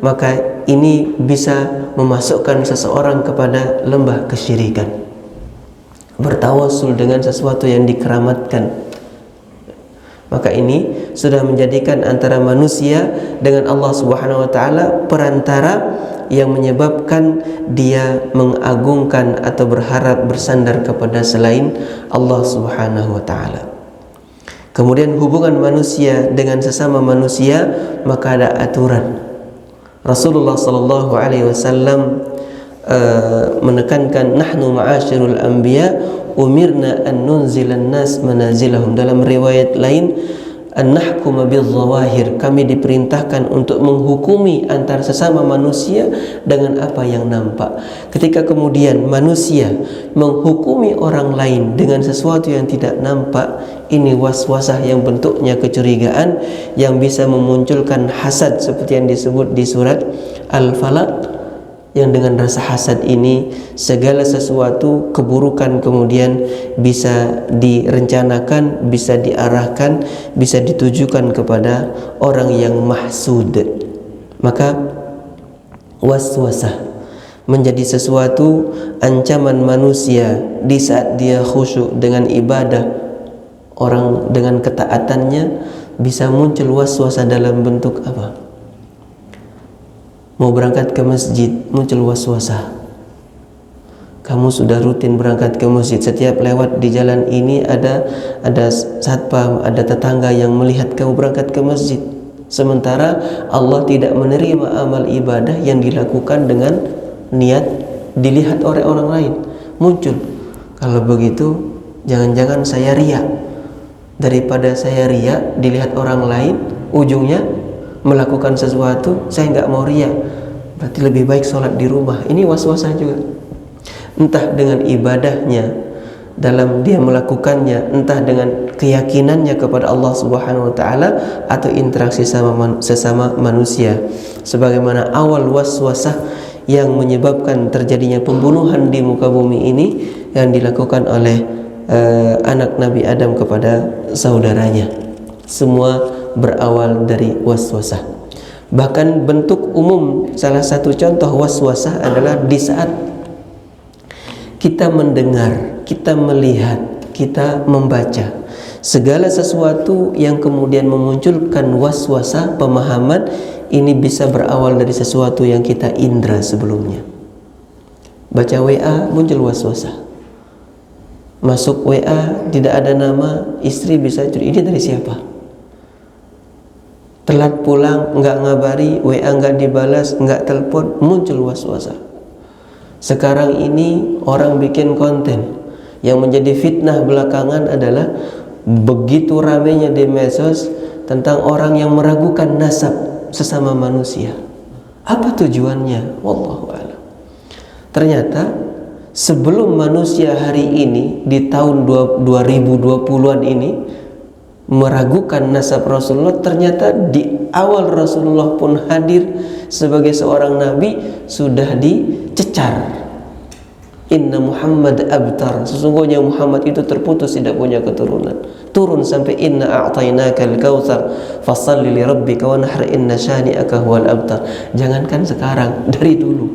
maka ini bisa memasukkan seseorang kepada lembah kesyirikan. Bertawassul dengan sesuatu yang dikeramatkan, maka ini sudah menjadikan antara manusia dengan Allah Subhanahu wa taala perantara yang menyebabkan dia mengagungkan atau berharap bersandar kepada selain Allah Subhanahu wa taala. Kemudian hubungan manusia dengan sesama manusia, maka ada aturan. Rasulullah sallallahu alaihi wasallam menekankan, nahnu ma'asyirul anbiya umirna an nunzilan nas manazilahum. Dalam riwayat lain, an nahkuma bidzawahir, kami diperintahkan untuk menghukumi antara sesama manusia dengan apa yang nampak. Ketika kemudian manusia menghukumi orang lain dengan sesuatu yang tidak nampak, ini waswasah yang bentuknya kecurigaan, yang bisa memunculkan hasad seperti yang disebut di surat Al-Falaq, yang dengan rasa hasad ini segala sesuatu keburukan kemudian bisa direncanakan, bisa diarahkan, bisa ditujukan kepada orang yang mahsud. Maka waswasah menjadi sesuatu ancaman manusia di saat dia khusyuk dengan ibadah. Orang dengan ketaatannya bisa muncul waswasah dalam bentuk apa? Mau berangkat ke masjid, muncul waswasah. Kamu sudah rutin berangkat ke masjid, setiap lewat di jalan ini ada satpam, ada tetangga yang melihat kamu berangkat ke masjid. Sementara Allah tidak menerima amal ibadah yang dilakukan dengan niat dilihat oleh orang lain. Muncul, kalau begitu jangan-jangan saya riya. Daripada saya riya dilihat orang lain, ujungnya melakukan sesuatu, saya nggak mau riya, berarti lebih baik sholat di rumah. Ini waswasah juga, entah dengan ibadahnya dalam dia melakukannya, entah dengan keyakinannya kepada Allah Subhanahu wa taala, atau interaksi sesama manusia. Sebagaimana awal waswasah yang menyebabkan terjadinya pembunuhan di muka bumi ini yang dilakukan oleh anak Nabi Adam kepada saudaranya, semua berawal dari waswasah. Bahkan bentuk umum salah satu contoh waswasah adalah di saat kita mendengar, kita melihat, kita membaca segala sesuatu yang kemudian memunculkan waswasah pemahaman. Ini bisa berawal dari sesuatu yang kita indra sebelumnya. Baca WA muncul waswasah. Masuk WA tidak ada nama, istri bisa curiga, ini dari siapa? Telat pulang, nggak ngabari, WA nggak dibalas, nggak telepon, muncul waswasah. Sekarang ini orang bikin konten yang menjadi fitnah belakangan adalah begitu ramainya di medsos tentang orang yang meragukan nasab sesama manusia. Apa tujuannya? Wallahu a'lam. Ternyata sebelum manusia hari ini di tahun 2020-an ini meragukan nasab Rasulullah, ternyata di awal Rasulullah pun hadir sebagai seorang nabi sudah dicecar. Inna Muhammad abtar, sesungguhnya Muhammad itu terputus, tidak punya keturunan. Turun sampai inna a'tainakal kautsar fashalli li rabbika wanhar inna syani'aka huwal abtar. Jangankan sekarang, dari dulu.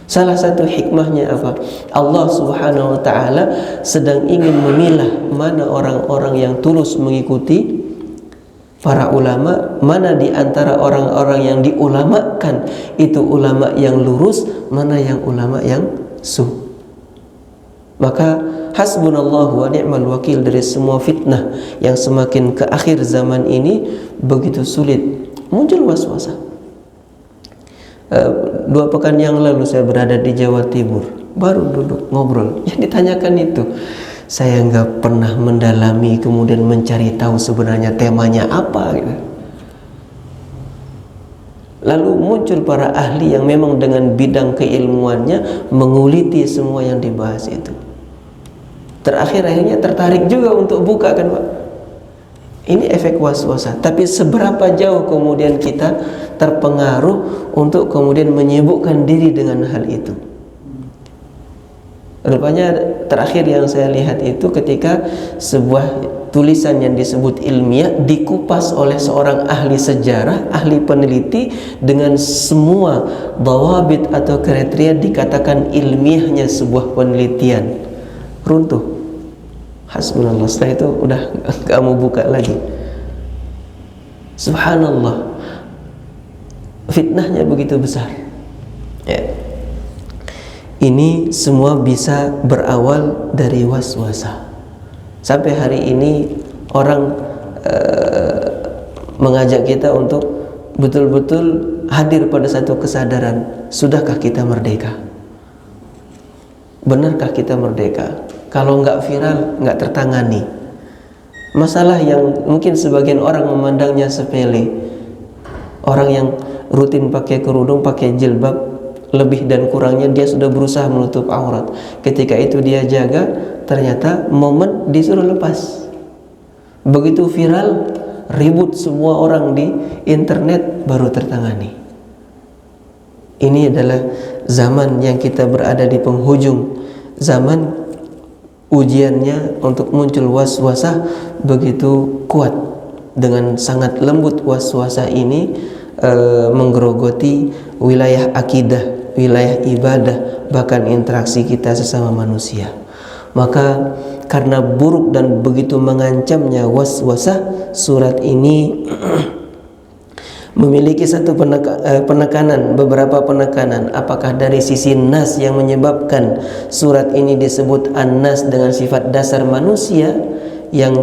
Salah satu hikmahnya apa? Allah Subhanahu wa ta'ala sedang ingin memilah mana orang-orang yang tulus mengikuti para ulama, mana di antara orang-orang yang diulamakan itu ulama yang lurus, mana yang ulama yang su. Maka hasbunallahu wa ni'mal wakil dari semua fitnah yang semakin ke akhir zaman ini begitu sulit muncul waswasah. 2 pekan yang lalu saya berada di Jawa Timur, baru duduk ngobrol, yang ditanyakan itu saya nggak pernah mendalami kemudian mencari tahu sebenarnya temanya apa gitu. Lalu muncul para ahli yang memang dengan bidang keilmuannya menguliti semua yang dibahas itu. Akhirnya tertarik juga untuk buka kan Pak. Ini efek waswasah. Tapi seberapa jauh kemudian kita terpengaruh untuk kemudian menyibukkan diri dengan hal itu. Rupanya terakhir yang saya lihat itu ketika sebuah tulisan yang disebut ilmiah dikupas oleh seorang ahli sejarah, ahli peneliti dengan semua dawabit atau kriteria dikatakan ilmiahnya sebuah penelitian. Runtuh. Hasbunallah. Setelah itu udah gak mau buka lagi. Subhanallah. Fitnahnya begitu besar. Ya. Ini semua bisa berawal dari waswasah. Sampai hari ini orang mengajak kita untuk betul-betul hadir pada satu kesadaran. Sudahkah kita merdeka? Benarkah kita merdeka? Kalau nggak viral, nggak tertangani. Masalah yang mungkin sebagian orang memandangnya sepele. Orang yang rutin pakai kerudung, pakai jilbab, lebih dan kurangnya dia sudah berusaha menutup aurat. Ketika itu dia jaga, ternyata momen disuruh lepas. Begitu viral, ribut semua orang di internet, baru tertangani. Ini adalah zaman yang kita berada di penghujung zaman. Ujiannya untuk muncul waswasah begitu kuat. Dengan sangat lembut waswasah ini menggerogoti wilayah akidah, wilayah ibadah, bahkan interaksi kita sesama manusia. Maka karena buruk dan begitu mengancamnya waswasah, surat ini memiliki satu penekanan, beberapa penekanan. Apakah dari sisi nas yang menyebabkan surat ini disebut an-nas dengan sifat dasar manusia yang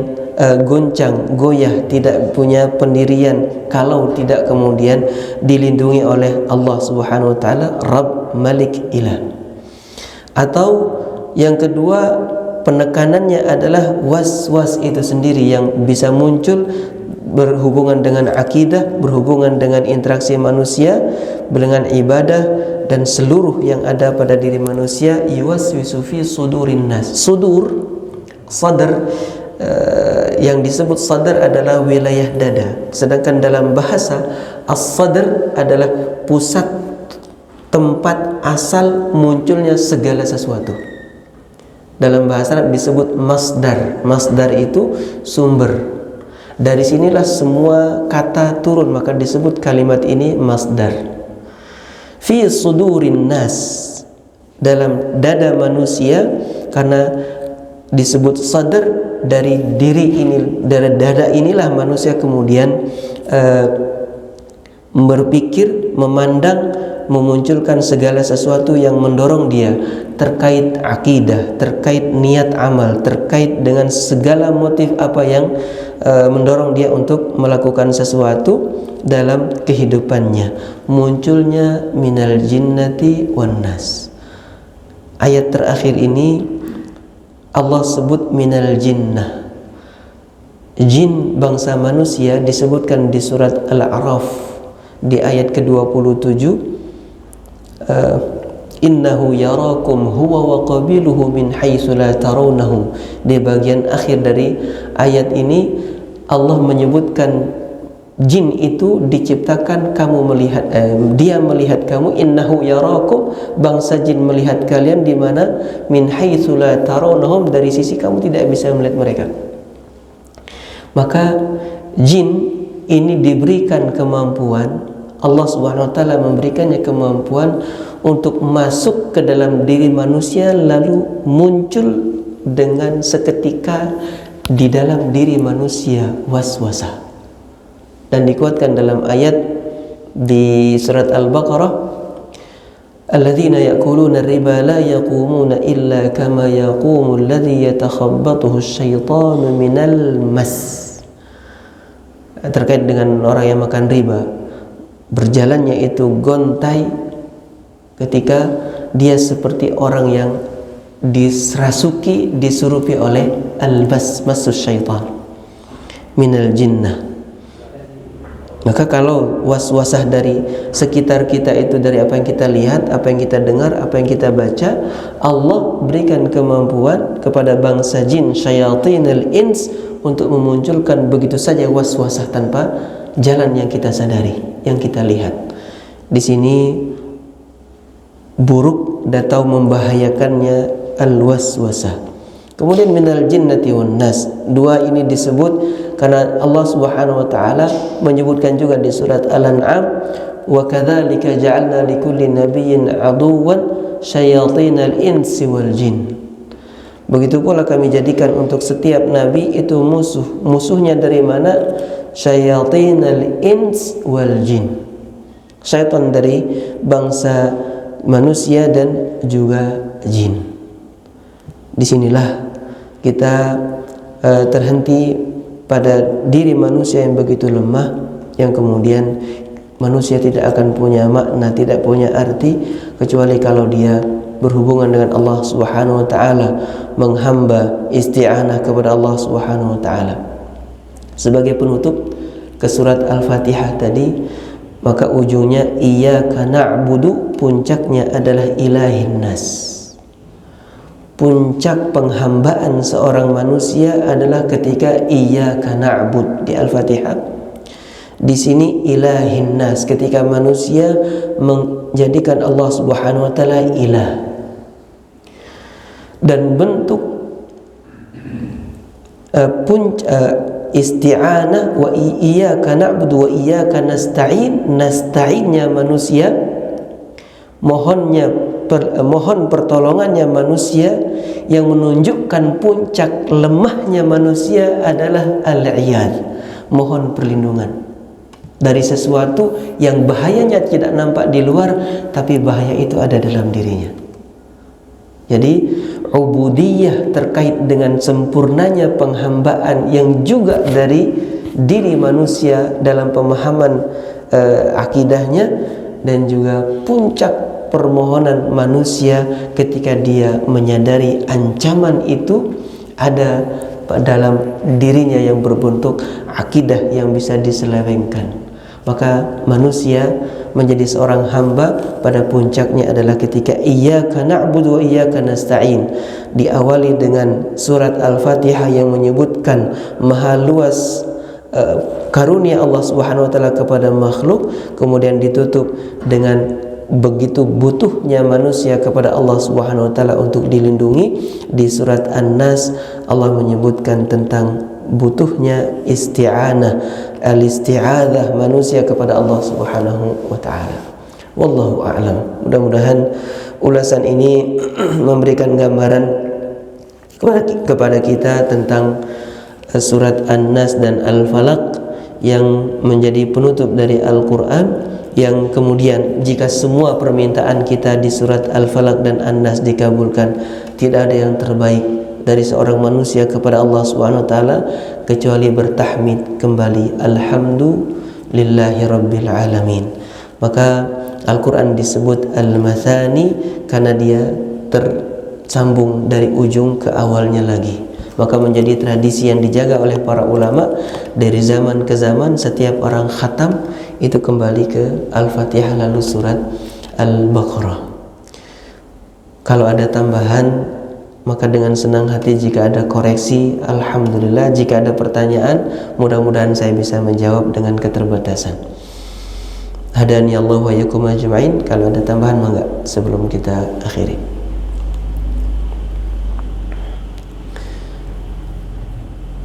goncang, goyah, tidak punya pendirian kalau tidak kemudian dilindungi oleh Allah Subhanahu wa taala, Rabb, Malik, Ilah. Atau yang kedua, penekanannya adalah was-was itu sendiri yang bisa muncul berhubungan dengan akidah, berhubungan dengan interaksi manusia, dengan ibadah dan seluruh yang ada pada diri manusia. Yuwaswisu fi sudurin nas. Sudur, sadar, yang disebut sadar adalah wilayah dada. Sedangkan dalam bahasa as-sadr adalah pusat tempat asal munculnya segala sesuatu. Dalam bahasa Arab disebut masdar. Masdar itu sumber. Dari sinilah semua kata turun, maka disebut kalimat ini masdar. Fi sudurin nas, dalam dada manusia, karena disebut sadar dari diri ini, dari dada inilah manusia kemudian berpikir, memandang, memunculkan segala sesuatu yang mendorong dia terkait akidah, terkait niat amal, terkait dengan segala motif apa yang mendorong dia untuk melakukan sesuatu dalam kehidupannya. Munculnya minal jinnati wan nas. Ayat terakhir ini Allah sebut minal jinnah. Jin bangsa manusia disebutkan di surat Al-A'raf di ayat ke-27. Innahu yarakum huwa wa qabiluhu min haitsu la tarawnahum. Di bagian akhir dari ayat ini Allah menyebutkan jin itu diciptakan kamu melihat, dia melihat kamu. Innahu yarakum, bangsa jin melihat kalian di mana? Min haitsu la tarawnahum, dari sisi kamu tidak bisa melihat mereka. Maka jin ini diberikan kemampuan, Allah Subhanahu wa taala memberikannya kemampuan untuk masuk ke dalam diri manusia, lalu muncul dengan seketika di dalam diri manusia waswasah. Dan dikuatkan dalam ayat di surat Al-Baqarah, alladzina ya'kuluna ar-riba la yaqumuna illa kama yaqumu alladzi yatakhabbathu asy-syaitanu minal mas. Terkait dengan orang yang makan riba, berjalannya itu gontai ketika dia seperti orang yang dirasuki, disurupi oleh al-masus syaitan minal jinnah. Maka kalau waswasah dari sekitar kita itu dari apa yang kita lihat, apa yang kita dengar, apa yang kita baca, Allah berikan kemampuan kepada bangsa jin, syayatinul ins, untuk memunculkan begitu saja waswasah tanpa jalan yang kita sadari, yang kita lihat. Di sini buruk atau membahayakannya al-waswasah. Kemudian minal jinnati wan nas. Dua ini disebut karena Allah Subhanahu wa taala menyebutkan juga di surat Al-An'am, wa kadzalika ja'alna likulli nabiyyin aduwwan syayatinal insi wal jin. Begitu pula kami jadikan untuk setiap nabi itu musuh. Musuhnya dari mana? Syayatinal ins wal jin. Syaitan dari bangsa manusia dan juga jin. Disinilah kita terhenti pada diri manusia yang begitu lemah, yang kemudian manusia tidak akan punya makna, tidak punya arti kecuali kalau dia berhubungan dengan Allah Subhanahu wa taala, menghamba, isti'anah kepada Allah Subhanahu wa taala. Sebagai penutup ke surat Al-Fatihah tadi, maka ujungnya iyyaka na'budu, puncaknya adalah ilahin nas. Puncak penghambaan seorang manusia adalah ketika iyyaka na'bud di Al-Fatihah. Di sini ilahin nas, ketika manusia menjadikan Allah Subhanahu wa taala ilah. Dan bentuk isti'anah wa iyyaka na'budu wa iyyaka nasta'in, nasta'innya manusia, mohon pertolongannya manusia, yang menunjukkan puncak lemahnya manusia adalah al-iyad, mohon perlindungan dari sesuatu yang bahayanya tidak nampak di luar, tapi bahaya itu ada dalam dirinya. Jadi ubudiyah terkait dengan sempurnanya penghambaan yang juga dari diri manusia dalam pemahaman akidahnya, dan juga puncak permohonan manusia ketika dia menyadari ancaman itu ada dalam dirinya yang berbentuk akidah yang bisa diselewengkan. Maka manusia menjadi seorang hamba pada puncaknya adalah ketika iyyaka na'budu wa iyyaka nasta'in. Diawali dengan surat Al-Fatihah yang menyebutkan maha luas karunia Allah Subhanahu wa taala kepada makhluk, kemudian ditutup dengan begitu butuhnya manusia kepada Allah Subhanahu wa taala untuk dilindungi. Di surat An-Nas Allah menyebutkan tentang butuhnya isti'anah, al-isti'adzah manusia kepada Allah Subhanahu wa taala. Wallahu a'lam. Mudah-mudahan ulasan ini memberikan gambaran kepada kita tentang surat An-Nas dan Al-Falaq yang menjadi penutup dari Al-Quran, yang kemudian jika semua permintaan kita di surat Al-Falaq dan An-Nas dikabulkan, tidak ada yang terbaik dari seorang manusia kepada Allah Subhanahu wa taala kecuali bertahmid kembali, alhamdulillahi rabbil alamin. Maka Al-Quran disebut Al-Mathani karena dia tersambung dari ujung ke awalnya lagi. Maka menjadi tradisi yang dijaga oleh para ulama dari zaman ke zaman. Setiap orang khatam itu kembali ke Al-Fatihah lalu surat Al-Baqarah. Kalau ada tambahan, maka dengan senang hati. Jika ada koreksi, alhamdulillah. Jika ada pertanyaan, mudah-mudahan saya bisa menjawab dengan keterbatasan. Hadani Allah wa yakum ajma'in. Kalau ada tambahan, mangga sebelum kita akhiri.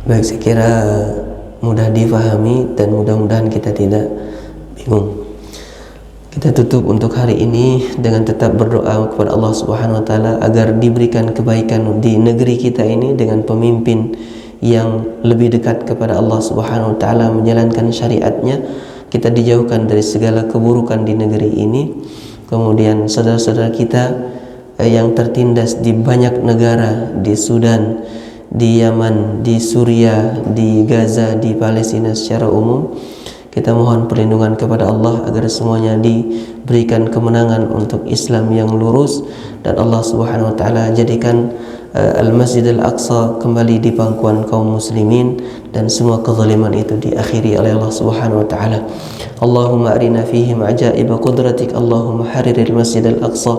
Baik, saya kira mudah difahami dan mudah-mudahan kita tidak bingung. Kita tutup untuk hari ini dengan tetap berdoa kepada Allah Subhanahu wa taala agar diberikan kebaikan di negeri kita ini dengan pemimpin yang lebih dekat kepada Allah Subhanahu wa taala, menjalankan syariatnya. Kita dijauhkan dari segala keburukan di negeri ini. Kemudian saudara-saudara kita yang tertindas di banyak negara, di Sudan, di Yaman, di Suriah, di Gaza, di Palestina secara umum, kita mohon perlindungan kepada Allah agar semuanya diberikan kemenangan untuk Islam yang lurus, dan Allah Subhanahu wa taala jadikan Al-Masjid Al-Aqsa kembali di pangkuan kaum muslimin, dan semua kezaliman itu diakhiri oleh Allah Subhanahu wa taala. Allahumma arina fihim ajaib qudratik, Allahumma hariril Masjid Al-Aqsa,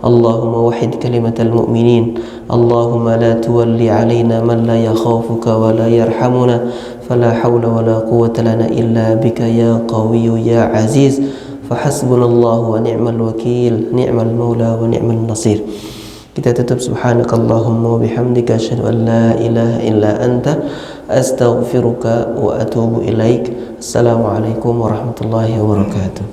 Allahumma wahid kalimatal mu'minin, Allahumma la tuwalli alaina man la yakhafuka wa la yarhamuna, fala hawla wa la quwwata lana illa bika ya qawiyyu ya aziz, fahasbunallahu wa ni'mal wakil, ni'mal maula wa ni'mal nasir. Kita tutup subhanakallahumma wa bihamdika asyhadu an la ilaha illa anta astaghfiruka wa atubu ilaik. Assalamualaikum warahmatullahi wabarakatuh.